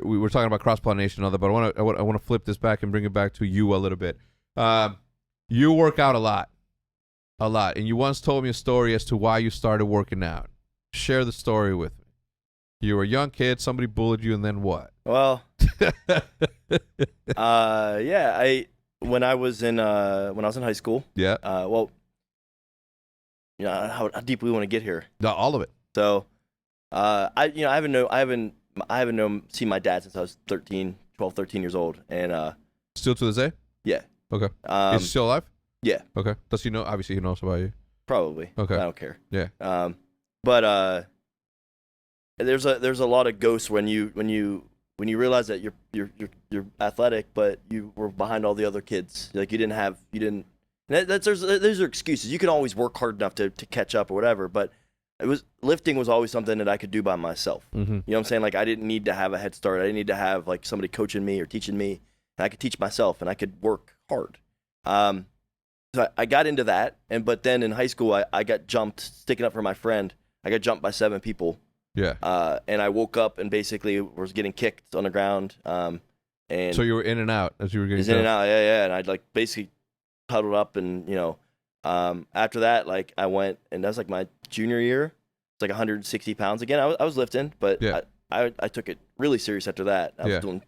we were talking about cross-pollination and all that, but I want to flip this back and bring it back to you a little bit. You work out a lot, and you once told me a story as to why you started working out. Share the story with me. You were a young kid, somebody bullied you, and then what? Well, yeah, when I was in high school. Yeah. Well, you know, how deep we want to get here. No, all of it. So, I haven't seen my dad since I was 13 years old, and Still to this day? yeah. Okay. Is he still alive? Yeah. Okay. Does he know? Obviously, he knows about you. Probably. Okay. I don't care. Yeah. But there's a lot of ghosts when you realize that you're athletic, but you were behind all the other kids. Like those are excuses. You can always work hard enough to catch up or whatever, but lifting was always something that I could do by myself. Mm-hmm. You know what I'm saying? Like I didn't need to have a head start. I didn't need to have like somebody coaching me or teaching me. And I could teach myself and I could work hard. So I got into that, but then in high school I got jumped, sticking up for my friend. I got jumped by 7 people. Yeah. And I woke up and basically was getting kicked on the ground. And so you were in and out as you were getting in and out, yeah. And I'd like basically huddled up, and after that, like I went, and that was like my junior year. It's like 160 pounds again. I was lifting, but yeah. I took it really serious after that. I was doing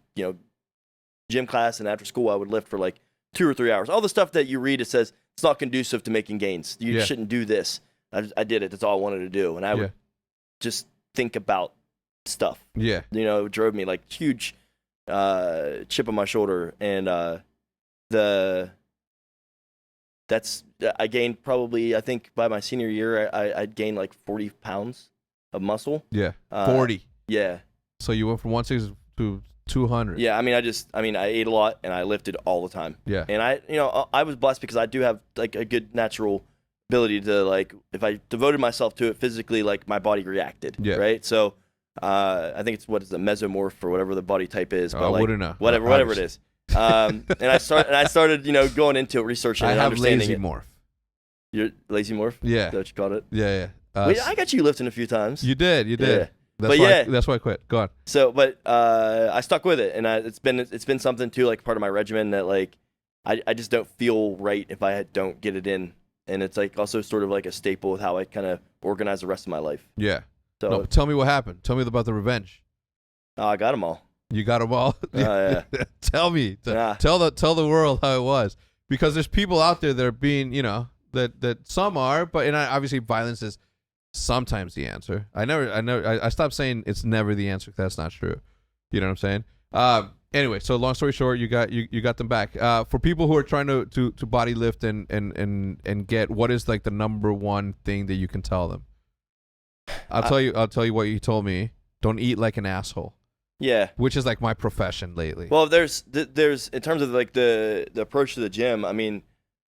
gym class, and after school I would lift for like 2 or 3 hours. All the stuff that you read, it says it's not conducive to making gains. You shouldn't do this. I did it. That's all I wanted to do, and I would just think about stuff. Yeah. It drove me like huge chip on my shoulder, and I gained probably, I think by my senior year I'd gained like 40 pounds of muscle. Yeah. 40. Yeah. So you went from 160 to 200. Yeah, I ate a lot and I lifted all the time. Yeah. And I was blessed because I do have like a good natural ability to, like, if I devoted myself to it physically, like my body reacted. Yeah. Right. So I think it's the mesomorph or whatever the body type is. But I wouldn't know. Whatever it is. And I started going into it, researching and understanding it. I have lazy morph. You're lazy morph? Yeah. Is that what you called it? Yeah. Wait, I got you lifting a few times. You did. Yeah. That's why I quit. Go on. So, but I stuck with it, and it's been something too, like part of my regimen that like I just don't feel right if I don't get it in, and it's like also sort of like a staple with how I kind of organize the rest of my life. Yeah. So no, tell me what happened. Tell me about the revenge. I got them all. You got them all. Yeah. Tell me. Tell the world how it was, because there's people out there that are being, that some are, but obviously violence is sometimes the answer. I stopped saying it's never the answer. That's not true. You know what I'm saying? Anyway, so long story short, you got them back. For people who are trying to body lift and get, what is like the number one thing that you can tell them? I'll tell you what you told me. Don't eat like an asshole. Yeah. Which is like my profession lately. Well, there's in terms of like the approach to the gym, I mean,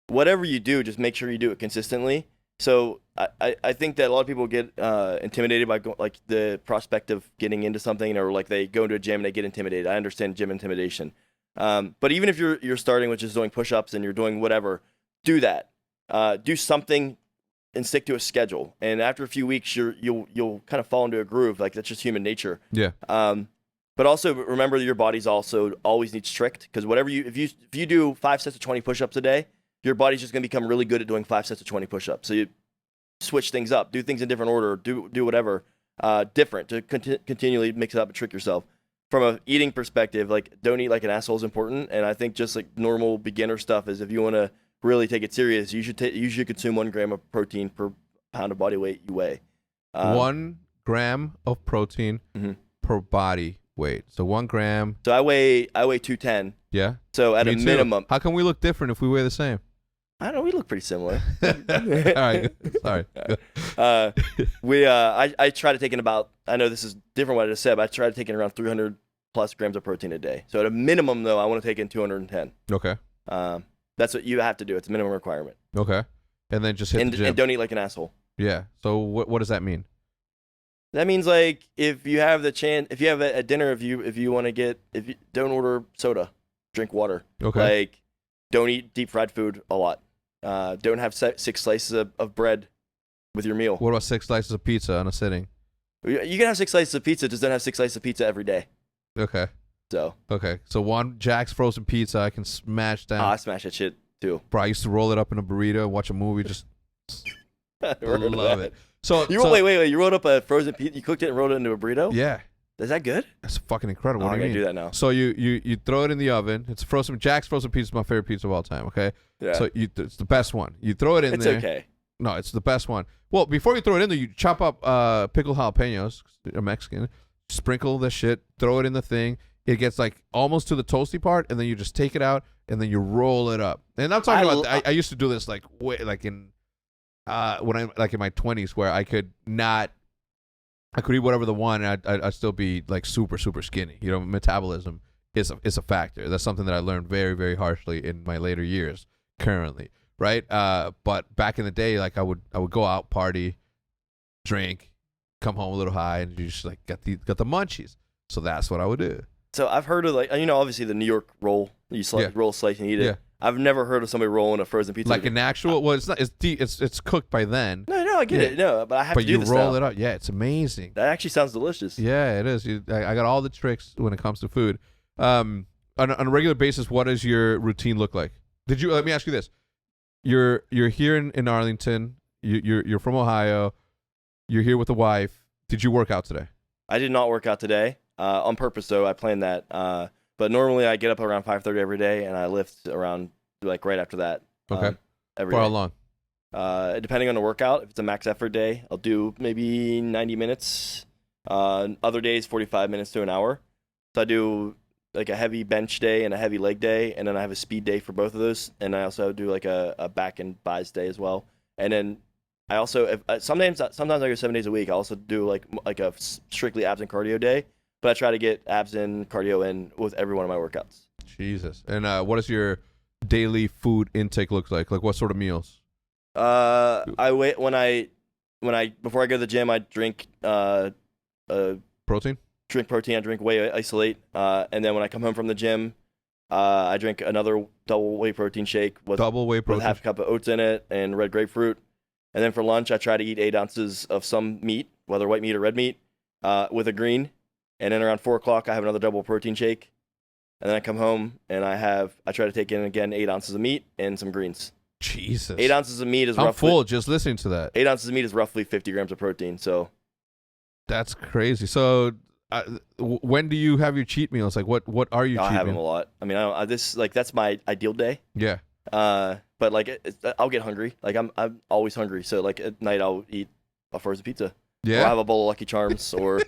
whatever you do, just make sure you do it consistently. So I think that a lot of people get intimidated by like the prospect of getting into something, or like they go into a gym and they get intimidated. I understand gym intimidation. But even if you're starting with just doing push-ups and you're doing whatever, do that. Do something and stick to a schedule. And after a few weeks, you'll kind of fall into a groove. Like, that's just human nature. Yeah. But also remember that your body's also always needs tricked, because if you do 5 sets of 20 push-ups a day, your body's just going to become really good at doing 5 sets of 20 push-ups. So you switch things up, do things in different order, do whatever different to continually mix it up and trick yourself. From a eating perspective, like, don't eat like an asshole is important. And I think just like normal beginner stuff is, if you want to really take it serious, you should consume 1 gram of protein per pound of body weight you weigh. 1 gram of protein per body weight. So 1 gram. So I weigh 210. Yeah. So at a minimum. How can we look different if we weigh the same? I don't know. We look pretty similar. All right. Sorry. I try to take in about, I know this is different what I just said, but I try to take in around 300 plus grams of protein a day. So at a minimum, though, I want to take in 210. Okay. That's what you have to do. It's a minimum requirement. Okay. And then just hit the gym. And don't eat like an asshole. Yeah. So what does that mean? That means, like, if you have the chance, if you have a dinner, if you want to get, don't order soda, drink water. Okay. Like, don't eat deep fried food a lot. Don't have 6 slices of bread with your meal. What about 6 slices of pizza on a sitting? You can have 6 slices of pizza, just don't have 6 slices of pizza every day. Okay. So one Jack's frozen pizza I can smash down. I smash that shit too. Bro, I used to roll it up in a burrito, watch a movie, just love it. So wait, you rolled up a frozen pizza, you cooked it and rolled it into a burrito? Yeah. Is that good? That's fucking incredible. What do you mean? I gotta do that now. So you throw it in the oven. It's frozen. Jack's frozen pizza is my favorite pizza of all time. Okay. Yeah. So it's the best one. You throw it in there. It's okay. No, it's the best one. Well, before you throw it in there, you chop up pickled jalapenos. You're Mexican. Sprinkle the shit. Throw it in the thing. It gets like almost to the toasty part, and then you just take it out, and then you roll it up. And I'm talking about. I used to do this like in when I'm like in my 20s, where I could eat whatever the one, and I'd still be like super skinny. You know, metabolism is a factor. That's something that I learned very, very harshly in my later years. Currently, right? But back in the day, like I would go out, party, drink, come home a little high, and you just like got the munchies. So that's what I would do. So I've heard of like, obviously the New York roll. You roll, slice, and eat it. Yeah. I've never heard of somebody rolling a frozen pizza. Like an actual. Well, it's not. It's cooked by then. No, I get it. No, but I have to do this. But you roll it up. Yeah, it's amazing. That actually sounds delicious. Yeah, it is. I got all the tricks when it comes to food. On a regular basis, what does your routine look like? Let me ask you this: You're here in Arlington. You're from Ohio. You're here with a wife. Did you work out today? I did not work out today. On purpose, though. I planned that. But normally I get up around 5:30 every day, and I lift around like right after that. Okay. Every For day. how long? Depending on the workout. If it's a max effort day, I'll do maybe 90 minutes. Other days, 45 minutes to an hour. So I do like a heavy bench day and a heavy leg day, and then I have a speed day for both of those. And I also do like a back and buys day as well. And then I also sometimes I go 7 days a week. I also do like a strictly abs and cardio day. But I try to get abs and cardio in with every one of my workouts. Jesus. And what does your daily food intake look like? Like what sort of meals? I wait before I go to the gym. I drink protein. Drink protein. I drink whey isolate. And then when I come home from the gym, I drink another double whey protein shake with half a cup of oats in it and red grapefruit. And then for lunch, I try to eat 8 ounces of some meat, whether white meat or red meat, with a green. And then around 4 o'clock, I have another double protein shake. And then I come home and I try to take in again 8 ounces of meat and some greens. Jesus. 8 ounces of meat is I'm full just listening to that. 8 ounces of meat is roughly 50 grams of protein. So that's crazy. So when do you have your cheat meals? Like what are you cheating? I have them a lot. I mean, that's my ideal day. Yeah. But like I'll get hungry. Like I'm always hungry. So like at night I'll eat a frozen pizza. Yeah. Or I'll have a bowl of Lucky Charms or